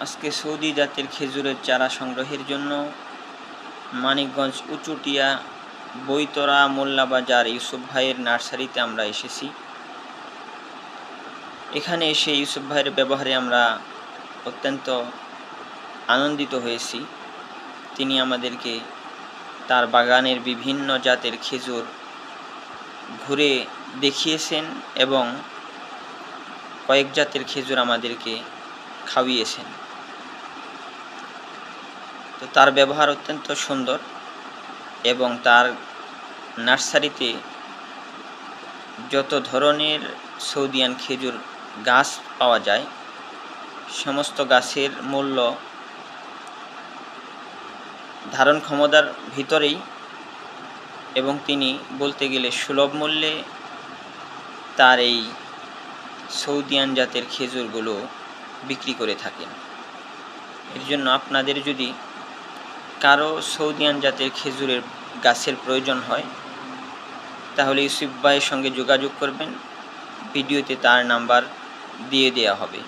আজকে সৌদি জাতের খেজুরের চারা সংগ্রহের জন্য মানিকগঞ্জ উচুটিয়া বৈতরা মোল্লাবাজার ইউসুফ ভাইয়ের নার্সারিতে আমরা এসেছি। এখানে এসে ইউসুফ ভাইয়ের ব্যবহারে আমরা অত্যন্ত আনন্দিত হয়েছি। তিনি আমাদেরকে তার বাগানের বিভিন্ন জাতের খেজুর ঘুরে দেখিয়েছেন এবং কয়েক জাতের খেজুর আমাদেরকে খাওয়িয়েছেন। তো তার ব্যবহার অত্যন্ত সুন্দর এবং তার নার্সারিতে যত ধরনের সৌদিয়ান খেজুর গাছ পাওয়া যায় সমস্ত গাছের মূল্য ধারণ ক্ষমতার ভিতরেই এবং তিনি বলতে গেলে সুলভ মূল্যে তার এই সৌদিয়ান জাতের খেজুরগুলো বিক্রি করে থাকেন। এর জন্য আপনাদের যদি কারো সৌদিয়ান জাতের খেজুরের গাছের প্রয়োজন হয় তাহলে ইউসুফ ভাইয়ের সঙ্গে যোগাযোগ করবেন। ভিডিওতে তার নাম্বার দিয়ে দেওয়া হবে।